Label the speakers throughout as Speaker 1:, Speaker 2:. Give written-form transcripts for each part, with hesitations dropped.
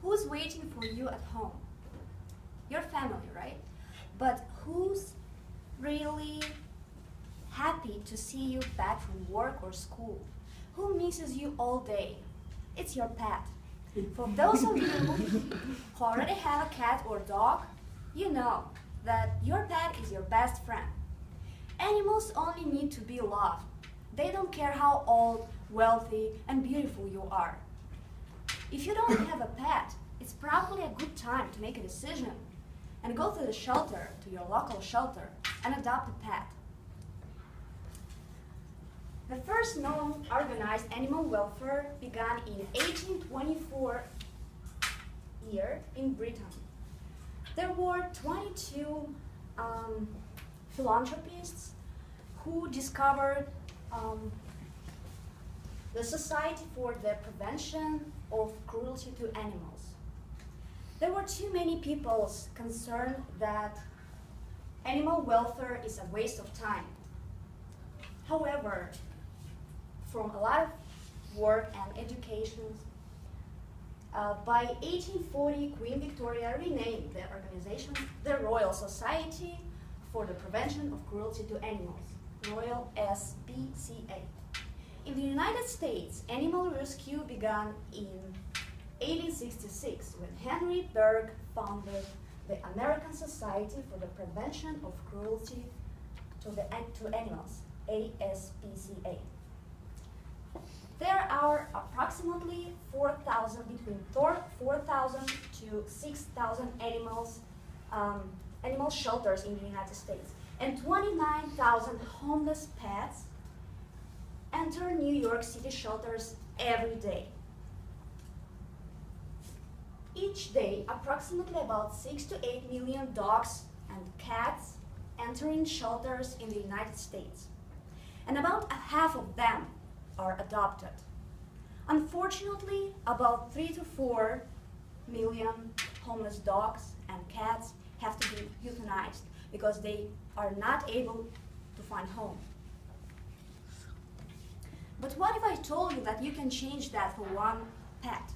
Speaker 1: Who's waiting for you at home? Your family, right? But who's really happy to see you back from work or school? Who misses you all day? It's your pet. For those of you who already have a cat or dog, you know that your pet is your best friend. Animals only need to be loved. They don't care how old, wealthy, and beautiful you are. If you don't have a pet, it's probably a good time to make a decision and go to the shelter, to your local shelter, and adopt a pet. The first known organized animal welfare began in 1824 year in Britain. There were 22 philanthropists who discovered the Society for the Prevention of Cruelty to Animals. There were too many people concerned that animal welfare is a waste of time. However, from a lot of work and education, by 1840, Queen Victoria renamed the organization the Royal Society for the Prevention of Cruelty to Animals, Royal SPCA. In the United States, animal rescue began in 1866 when Henry Bergh founded the American Society for the Prevention of Cruelty to Animals, ASPCA. There are approximately 4,000, between 4,000 to 6,000 animal shelters in the United States, and 29,000 homeless pets enter New York City shelters every day. Each day, approximately about 6 to 8 million dogs and cats enter in shelters in the United States, and about half of them are adopted. Unfortunately, about 3 to 4 million homeless dogs and cats have to be euthanized because they are not able to find home. But what if I told you that you can change that for one pet?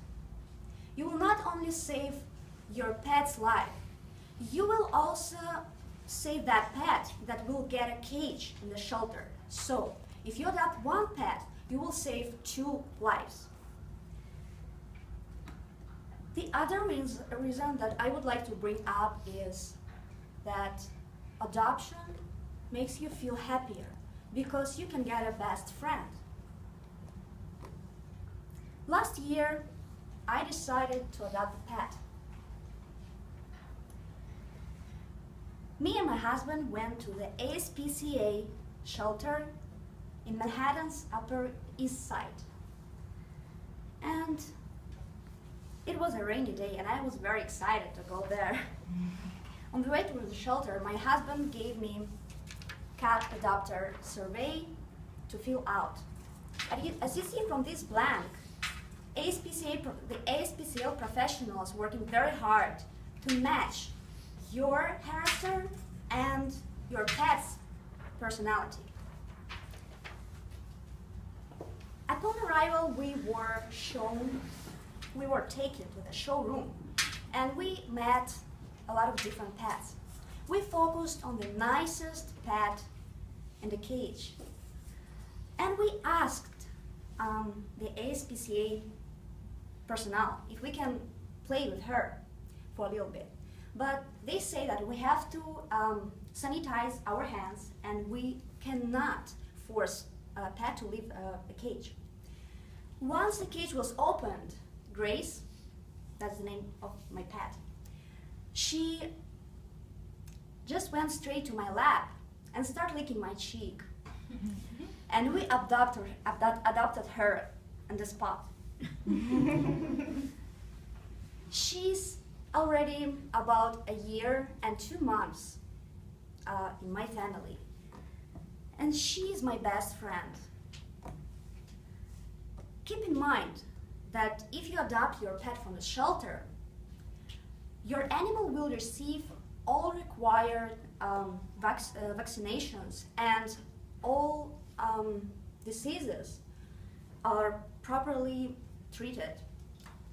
Speaker 1: You will not only save your pet's life, you will also save that pet that will get a cage in the shelter. So, if you adopt one pet, you will save 2 lives. The other reason that I would like to bring up is that adoption makes you feel happier because you can get a best friend. Last year, I decided to adopt a pet. Me and my husband went to the ASPCA shelter in Manhattan's Upper East Side. And it was a rainy day and I was very excited to go there. On the way to the shelter, my husband gave me cat adopter survey to fill out. As you see from this blank, the ASPCA professionals working very hard to match your character and your pet's personality. Upon arrival, we were taken to the showroom and we met a lot of different pets. We focused on the nicest pet in the cage. And we asked the ASPCA personnel if we can play with her for a little bit. But they say that we have to sanitize our hands and we cannot force a pet to leave the cage. Once the cage was opened, Grace, that's the name of my pet, she just went straight to my lap and started licking my cheek. And we adopted her on the spot. She's already about a year and 2 months in my family. And she's my best friend. Keep in mind that if you adopt your pet from the shelter, your animal will receive all required vaccinations and all diseases are properly treated.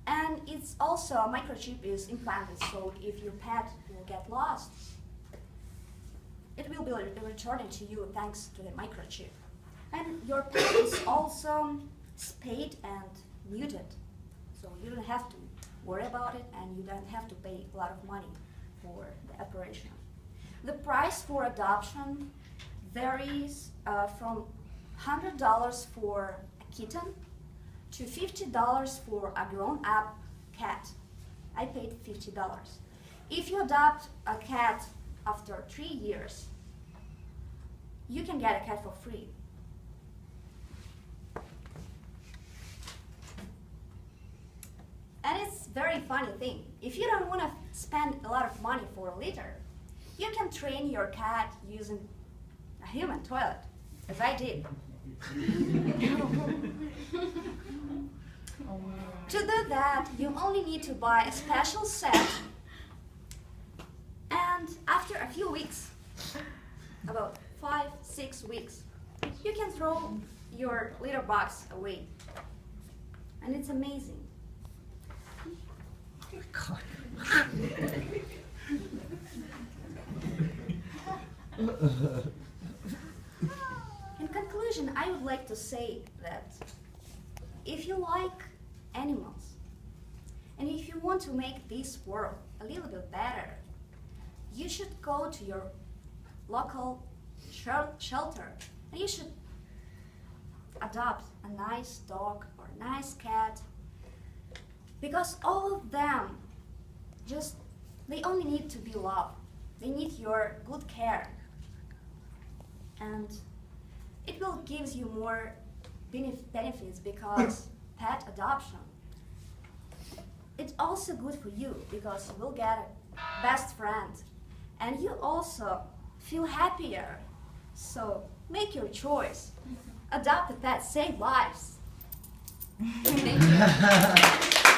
Speaker 1: And it's also a microchip is implanted, so if your pet will get lost, it will be returned to you thanks to the microchip. And your pet is also spayed and neutered, so you don't have to worry about it and you don't have to pay a lot of money for the operation. The price for adoption varies from $100 for a kitten to $50 for a grown-up cat. I paid $50. If you adopt a cat after 3 years, you can get a cat for free. And it's a very funny thing. If you don't want to spend a lot of money for a litter, you can train your cat using a human toilet, as I did. To do that, you only need to buy a special set, and after a few weeks, about 5-6 weeks, you can throw your litter box away. And it's amazing. In conclusion, I would like to say that if you like animals, and if you want to make this world a little bit better, you should go to your local shelter and you should adopt a nice dog or a nice cat, because all of them they only need to be loved. They need your good care, and it will give you more benefits, because pet adoption, it's also good for you because you will get a best friend and you also feel happier. So make your choice. Adopt a pet, save lives. Thank you.